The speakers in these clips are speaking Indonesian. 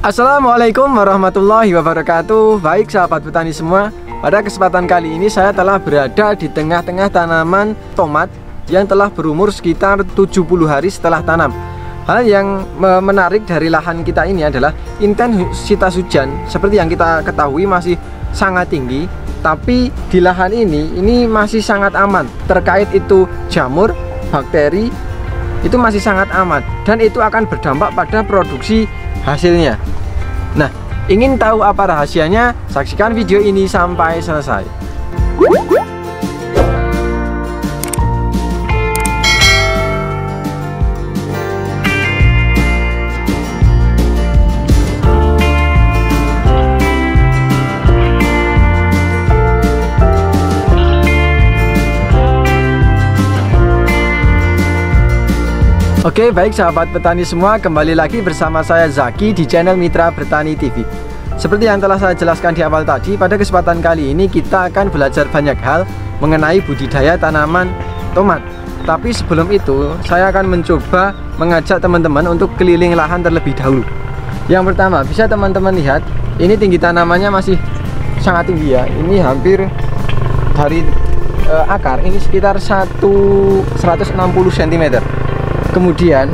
Assalamualaikum warahmatullahi wabarakatuh. Baik sahabat petani semua, pada kesempatan kali ini saya telah berada di tengah-tengah tanaman tomat yang telah berumur sekitar 70 hari setelah tanam. Hal yang menarik dari lahan kita ini adalah intensitas hujan seperti yang kita ketahui masih sangat tinggi, tapi di lahan ini masih sangat aman. Terkait itu jamur, bakteri, itu masih sangat aman dan itu akan berdampak pada produksi hasilnya. Nah, ingin tahu apa rahasianya? Saksikan video ini sampai selesai. Oke, baik sahabat petani semua, kembali lagi bersama saya Zaki di channel Mitra Bertani TV. Seperti yang telah saya jelaskan di awal tadi, pada kesempatan kali ini kita akan belajar banyak hal mengenai budidaya tanaman tomat. Tapi sebelum itu, saya akan mencoba mengajak teman-teman untuk keliling lahan terlebih dahulu. Yang pertama, bisa teman-teman lihat, ini tinggi tanamannya masih sangat tinggi ya. Ini hampir dari akar, ini sekitar 160 cm. Kemudian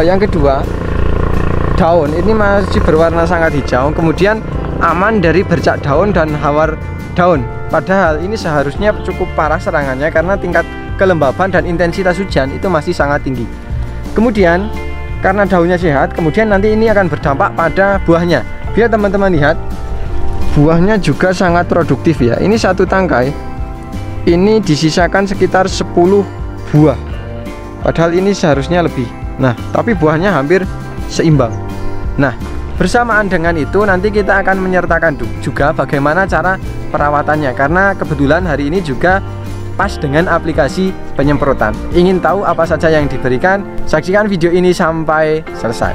yang kedua, daun ini masih berwarna sangat hijau, kemudian aman dari bercak daun dan hawar daun. Padahal ini seharusnya cukup parah serangannya karena tingkat kelembaban dan intensitas hujan itu masih sangat tinggi. Kemudian karena daunnya sehat, kemudian nanti ini akan berdampak pada buahnya. Biar teman-teman lihat, buahnya juga sangat produktif ya. Ini satu tangkai, ini disisakan sekitar 10 buah. Padahal ini seharusnya lebih. Nah, tapi buahnya hampir seimbang. Nah, bersamaan dengan itu nanti kita akan menyertakan juga bagaimana cara perawatannya, karena kebetulan hari ini juga pas dengan aplikasi penyemprotan. Ingin tahu apa saja yang diberikan? Saksikan video ini sampai selesai.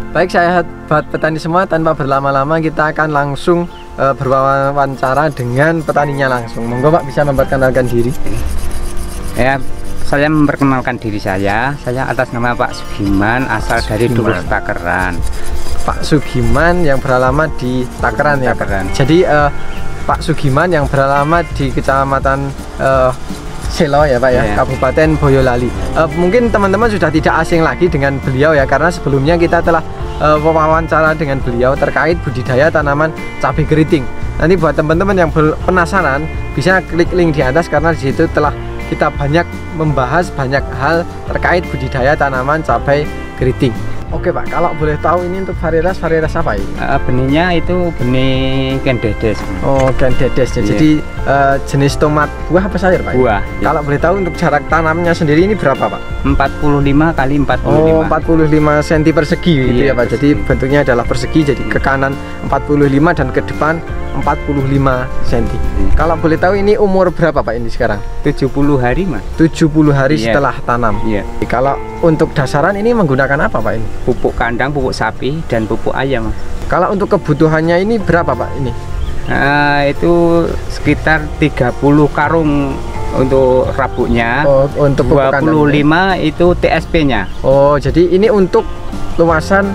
Baik sahabat petani semua, tanpa berlama-lama kita akan langsung berwawancara dengan petaninya langsung. Monggo Pak, bisa memperkenalkan diri. Ya, saya memperkenalkan diri saya atas nama Pak Sugiman, asal dari Dulur Takeran. Pak Sugiman yang beralamat di Takeran ya Pak. Jadi Pak Sugiman yang beralamat di Kecamatan Selo ya Pak ya, Kabupaten Boyolali. Mungkin teman-teman sudah tidak asing lagi dengan beliau ya, karena sebelumnya kita telah wawancara dengan beliau terkait budidaya tanaman cabai keriting. Nanti buat teman-teman yang penasaran bisa klik link di atas, karena di situ telah kita banyak membahas banyak hal terkait budidaya tanaman cabai keriting. Oke Pak, kalau boleh tahu ini untuk varietas apa ini? Benihnya itu benih Ken Dedes. Oh, Ken Dedes. Jadi jenis tomat buah apa sayur Pak? Buah. Ya. Kalau boleh tahu untuk jarak tanamnya sendiri ini berapa Pak? 45 kali 45. Oh, 45 cm persegi gitu ya Pak. Jadi bentuknya adalah persegi, jadi ke kanan 45 dan ke depan 45 cm. Kalau boleh tahu ini umur berapa Pak ini sekarang? 70 hari Mas. 70 hari setelah tanam. Iya. Kalau untuk dasaran ini menggunakan apa Pak ini? Pupuk kandang, pupuk sapi, dan pupuk ayam Mas. Kalau untuk kebutuhannya ini berapa Pak ini? Itu sekitar 30 karung untuk rabuknya. Oh, untuk 25 itu TSP-nya. Oh, jadi ini untuk luasan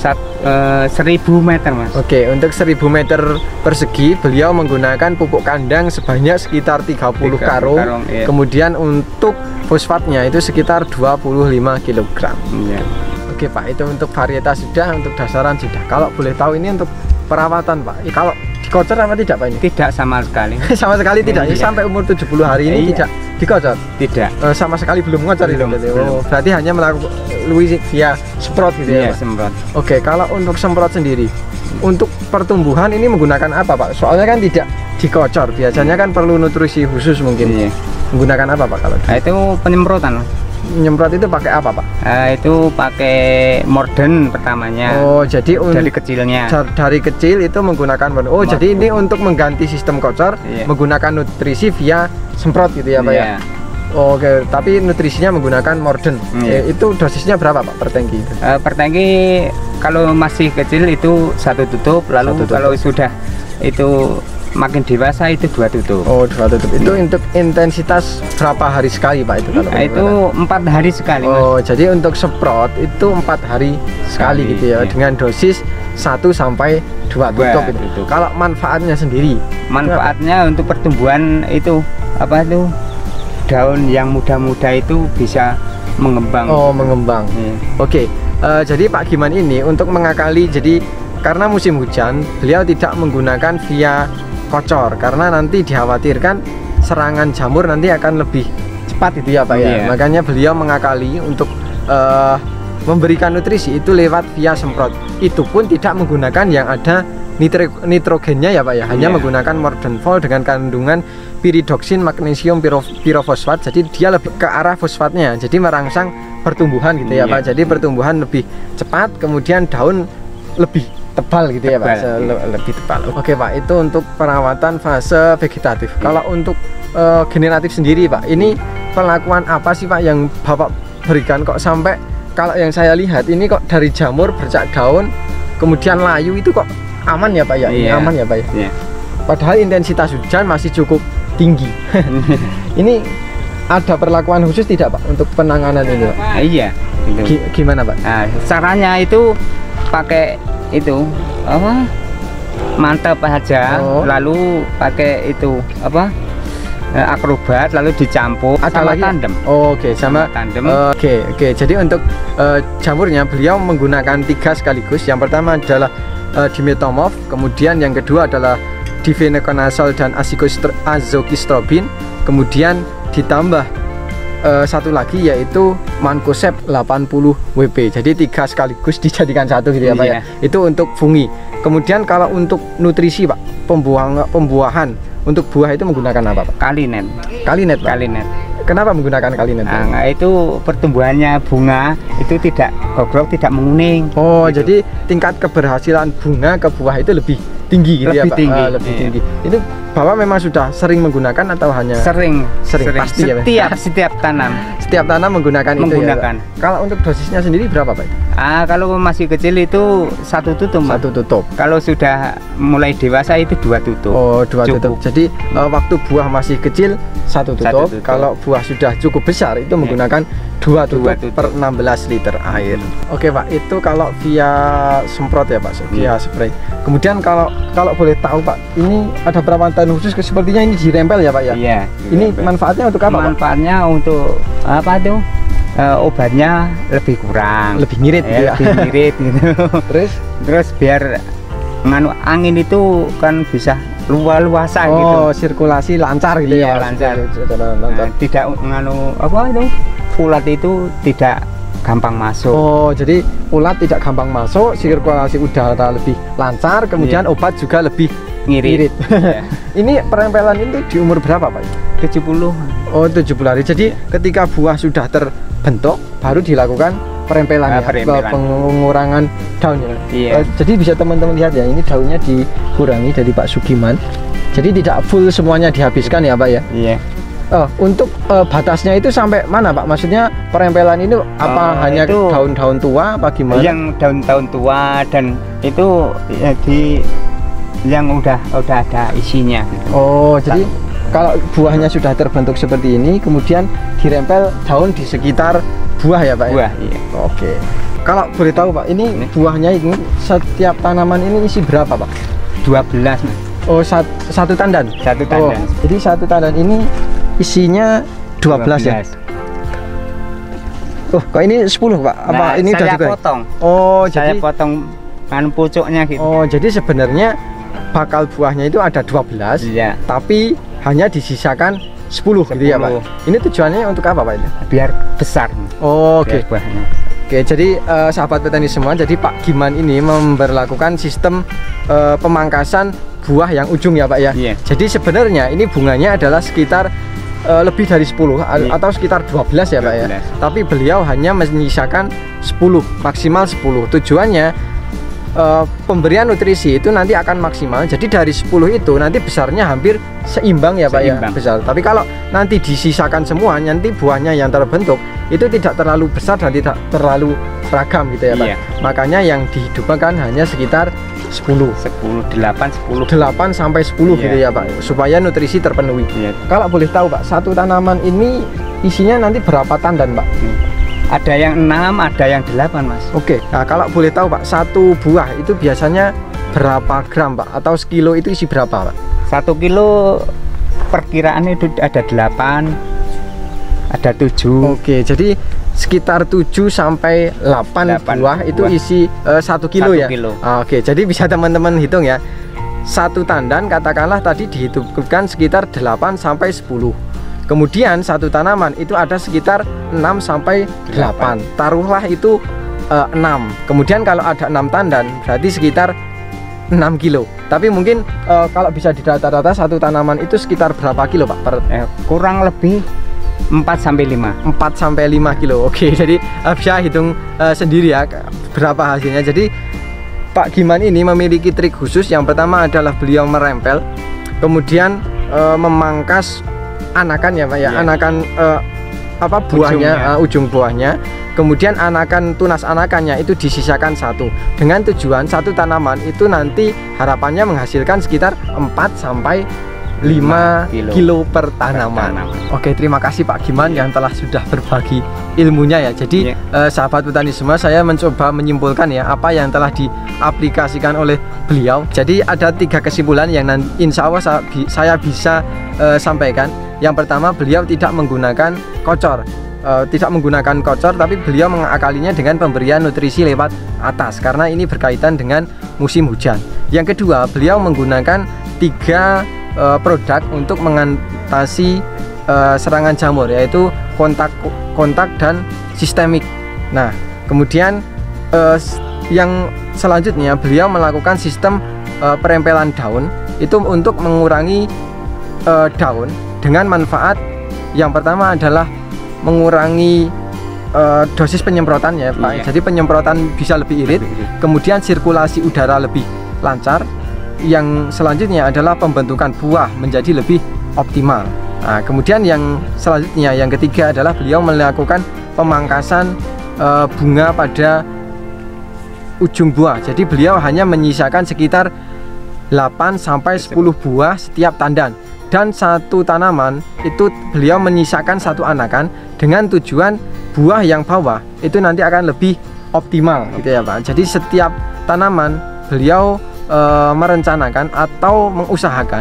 1000 meter Mas. Oke, untuk 1000 meter persegi beliau menggunakan pupuk kandang sebanyak sekitar 30 karung. Iya. Kemudian untuk fosfatnya itu sekitar 25 kg. Iya. Oke Pak, itu untuk varietas sudah, untuk dasaran sudah. Kalau boleh tahu ini untuk perawatan Pak, kalau dikocor apa tidak Pak ini? Tidak sama sekali. Sama sekali tidak. Iya. Sampai umur 70 hari ini tidak dikocor? Tidak. Sama sekali belum ngocor itu. Oh, berarti hanya melalui via semprot gitu ya Pak? Semprot. Oke, kalau untuk semprot sendiri, untuk pertumbuhan ini menggunakan apa Pak? Soalnya kan tidak dikocor, biasanya kan perlu nutrisi khusus mungkin. Iya. Menggunakan apa Pak kalau? Itu penyemprotan. Menyemprot itu pakai apa Pak? Itu pakai Morden pertamanya. Oh, jadi dari kecilnya. Dari kecil itu menggunakan Morden. Oh, jadi ini untuk mengganti sistem kocor, menggunakan nutrisi via semprot gitu ya Pak ya? Oke, tapi nutrisinya menggunakan Morden. Itu dosisnya berapa Pak per tangki? Per tangki kalau masih kecil itu 1 tutup, lalu kalau sudah itu makin dewasa itu 2 tutup. Oh, 2 tutup. Itu untuk intensitas berapa hari sekali Pak itu kalau Itu 4 hari sekali, Mas. Oh, jadi untuk semprot itu 4 hari sekali gitu ya, dengan dosis 1 sampai 2 tutup itu. Kalau manfaatnya sendiri? Manfaatnya untuk pertumbuhan itu apa itu? Daun yang muda-muda itu bisa mengembang. Oh, mengembang. Oke. Jadi Pak Giman ini untuk mengakali, jadi karena musim hujan beliau tidak menggunakan via kocor karena nanti dikhawatirkan serangan jamur nanti akan lebih cepat itu ya Pak ya. Makanya beliau mengakali untuk memberikan nutrisi itu lewat via semprot. Itu pun tidak menggunakan yang ada nitrogennya ya Pak ya, hanya menggunakan Mordenfol dengan kandungan piridoksin, magnesium, pirofosfat. Jadi dia lebih ke arah fosfatnya, jadi merangsang pertumbuhan gitu ya Pak. Jadi pertumbuhan lebih cepat, kemudian daun lebih tebal gitu ya Pak, lebih tebal. Oke Pak, itu untuk perawatan fase vegetatif. Kalau untuk generatif sendiri Pak, ini perlakuan apa sih Pak yang Bapak berikan kok sampai, kalau yang saya lihat ini kok dari jamur, bercak daun, kemudian layu itu kok aman ya Pak ya? Aman ya Pak ya? Padahal intensitas hujan masih cukup tinggi. Ini ada perlakuan khusus tidak Pak untuk penanganan ini Pak? Iya. Gimana Pak? Nah, caranya itu pakai itu apa, mantap aja, lalu pakai itu apa, akrobat, lalu dicampur sama tandem. Oke, sama tandem. Oke, jadi untuk jamurnya beliau menggunakan 3 sekaligus. Yang pertama adalah dimetomorf, kemudian yang kedua adalah difenoconazole dan azokistrobin, kemudian ditambah satu lagi yaitu Mancozeb 80 WP. Jadi 3 sekaligus dijadikan satu gitu ya Pak ya. Itu untuk fungi. Kemudian kalau untuk nutrisi Pak, pembuahan untuk buah itu menggunakan apa Pak? Kalinet. Kalinet Pak? Kalinet. Kenapa menggunakan kalinet? Nah, itu pertumbuhannya bunga itu tidak gogrok, tidak menguning. Oh, gitu. Jadi tingkat keberhasilan bunga ke buah itu lebih tinggi gitu ya Pak? Lebih tinggi. Itu Bapak memang sudah sering menggunakan atau hanya sering pasti setiap tanam menggunakan itu ya Pak? Kalau untuk dosisnya sendiri berapa Pak? Kalau masih kecil itu 1 tutup. 1 tutup. Kalau sudah mulai dewasa itu 2 tutup. Oh, 2 tutup. Jadi waktu buah masih kecil 1 tutup. Kalau buah sudah cukup besar itu menggunakan 2 tutup per 16 liter air. Oke Pak, itu kalau via semprot ya Pak, via spray. Kemudian kalau boleh tahu Pak, ini ada perawatan khusus, sepertinya ini dirempel ya Pak ya? Iya. Ini manfaatnya untuk apa? Manfaatnya Pak? Untuk apa tuh? Obatnya lebih kurang, lebih ngirit gitu ya? Lebih ngirit gitu. Terus biar nganu angin itu kan bisa luasa gitu. Oh, sirkulasi lancar gitu ya? Lancar. Tidak nganu apa itu? Ulat itu tidak gampang masuk. Oh, jadi ulat tidak gampang masuk, sirkulasi udara lebih lancar, kemudian obat juga lebih ngirit. Ini perempelan itu di umur berapa Pak? 70. Oh, 70 hari. Jadi ketika buah sudah terbentuk baru dilakukan perempelan ya, pengurangan daunnya. Jadi bisa teman-teman lihat ya, ini daunnya dikurangi dari Pak Sugiman. Jadi tidak full semuanya dihabiskan ya Pak ya? Iya. Untuk batasnya itu sampai mana Pak? Maksudnya perempelan itu apa hanya daun-daun tua apa gimana? Yang daun-daun tua dan itu ya yang udah ada isinya. Oh, jadi kalau buahnya sudah terbentuk seperti ini, kemudian dirempel daun di sekitar buah ya Pak? Buah, iya. Oke. Kalau boleh tahu Pak, ini buahnya ini setiap tanaman ini isi berapa Pak? 12 Mas. Oh, satu tandan? Satu tandan. Oh, jadi satu tandan ini isinya 12 ya? Oh, kok ini 10 Pak? Apa ini udah saya potong? Oh, saya potong kan pucuknya gitu. Oh, jadi sebenarnya bakal buahnya itu ada 12, tapi hanya disisakan 10 gitu ya Pak? Ini tujuannya untuk apa Pak ini? Biar besar. Oh, oke. Oke, jadi sahabat petani semua, jadi Pak Giman ini memberlakukan sistem pemangkasan buah yang ujung ya Pak ya? Jadi sebenarnya ini bunganya adalah sekitar lebih dari 10 atau sekitar 12 ya Pak ya? Tapi beliau hanya menyisakan 10, maksimal 10. Tujuannya pemberian nutrisi itu nanti akan maksimal. Jadi dari 10 itu nanti besarnya hampir seimbang ya Pak ya, besar. Tapi kalau nanti disisakan semua, nanti buahnya yang terbentuk itu tidak terlalu besar dan tidak terlalu seragam gitu ya Pak. Makanya yang dihidupkan hanya sekitar 8 sampai 10 gitu ya Pak, supaya nutrisi terpenuhi. Kalau boleh tahu Pak, satu tanaman ini isinya nanti berapa tandan Pak? Ada yang 6, ada yang 8 Mas. Oke, nah kalau boleh tahu Pak, satu buah itu biasanya berapa gram Pak? Atau sekilo itu isi berapa Pak? 1 kilo perkiraan itu ada 8, ada 7. Oke, jadi sekitar 7 sampai 8 buah itu isi 1 kilo ya? Kilo. Oke, jadi bisa teman-teman hitung ya. Satu tandan katakanlah tadi dihidupkan sekitar 8 sampai 10. Kemudian satu tanaman itu ada sekitar 6 sampai 8. Taruhlah itu 6. Kemudian kalau ada 6 tandan berarti sekitar 6 kilo. Tapi mungkin kalau bisa di rata-rata satu tanaman itu sekitar berapa kilo Pak? Kurang lebih 4 sampai 5. 4 sampai 5 kilo. Oke, jadi bisa hitung sendiri ya berapa hasilnya. Jadi Pak Giman ini memiliki trik khusus. Yang pertama adalah beliau merempel, kemudian memangkas anakan ya Pak ya, anakan buahnya, ujung buahnya, kemudian anakan tunas anakannya itu disisakan satu, dengan tujuan satu tanaman itu nanti harapannya menghasilkan sekitar 4 sampai 5 kilo per tanaman. Oke, terima kasih Pak Giman yang telah sudah berbagi ilmunya ya. Jadi sahabat petani semua, saya mencoba menyimpulkan ya apa yang telah diaplikasikan oleh beliau. Jadi ada 3 kesimpulan yang insya Allah saya bisa sampaikan. Yang pertama, beliau tidak menggunakan kocor, tapi beliau mengakalinya dengan pemberian nutrisi lewat atas karena ini berkaitan dengan musim hujan. Yang kedua, beliau menggunakan 3 produk untuk mengatasi serangan jamur, yaitu kontak dan sistemik. Nah, kemudian yang selanjutnya beliau melakukan sistem perempelan daun itu untuk mengurangi daun dengan manfaat. Yang pertama adalah mengurangi dosis penyemprotan ya Pak. Jadi penyemprotan bisa lebih irit, kemudian sirkulasi udara lebih lancar. Yang selanjutnya adalah pembentukan buah menjadi lebih optimal. Nah, kemudian yang selanjutnya, yang ketiga adalah beliau melakukan pemangkasan bunga pada ujung buah. Jadi beliau hanya menyisakan sekitar 8 sampai 10 buah setiap tandan. Dan satu tanaman itu beliau menyisakan satu anakan dengan tujuan buah yang bawah itu nanti akan lebih optimal gitu ya Pak. Jadi setiap tanaman beliau merencanakan atau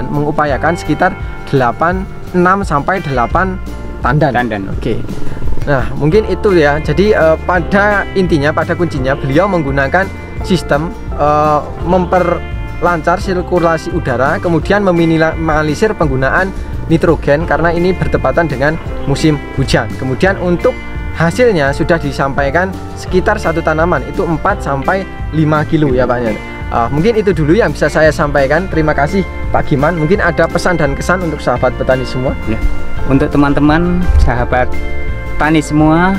mengupayakan sekitar 6 sampai 8 tandan. Oke. Nah, mungkin itu ya. Jadi pada intinya, pada kuncinya beliau menggunakan sistem memperlancar sirkulasi udara, kemudian meminimalisir penggunaan nitrogen karena ini bertepatan dengan musim hujan. Kemudian untuk hasilnya sudah disampaikan sekitar satu tanaman itu 4 sampai 5 kilo ya Pak. Mungkin itu dulu yang bisa saya sampaikan. Terima kasih Pak Giman. Mungkin ada pesan dan kesan untuk sahabat petani semua ya. Untuk teman-teman sahabat tani semua,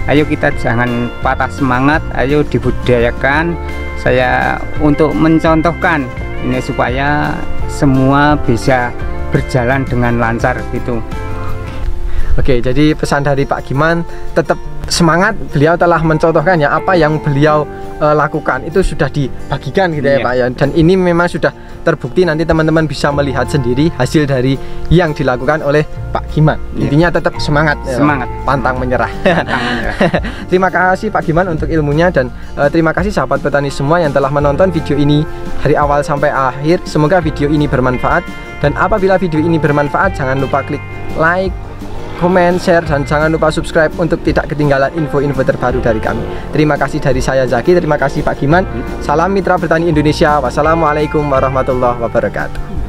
ayo kita jangan patah semangat, ayo dibudidayakan. Saya untuk mencontohkan ini supaya semua bisa berjalan dengan lancar gitu. Oke, jadi pesan dari Pak Giman, tetap semangat. Beliau telah mencontohkannya, apa yang beliau lakukan itu sudah dibagikan gitu ya Pak ya. Dan ini memang sudah terbukti, nanti teman-teman bisa melihat sendiri hasil dari yang dilakukan oleh Pak Giman. Intinya tetap semangat, pantang menyerah. Terima kasih Pak Giman untuk ilmunya, dan terima kasih sahabat petani semua yang telah menonton video ini dari awal sampai akhir. Semoga video ini bermanfaat, dan apabila video ini bermanfaat jangan lupa klik like, komen, share, dan jangan lupa subscribe untuk tidak ketinggalan info-info terbaru dari kami. Terima kasih dari saya Zaki, terima kasih Pak Giman. Salam Mitra Bertani Indonesia. Wassalamualaikum warahmatullahi wabarakatuh.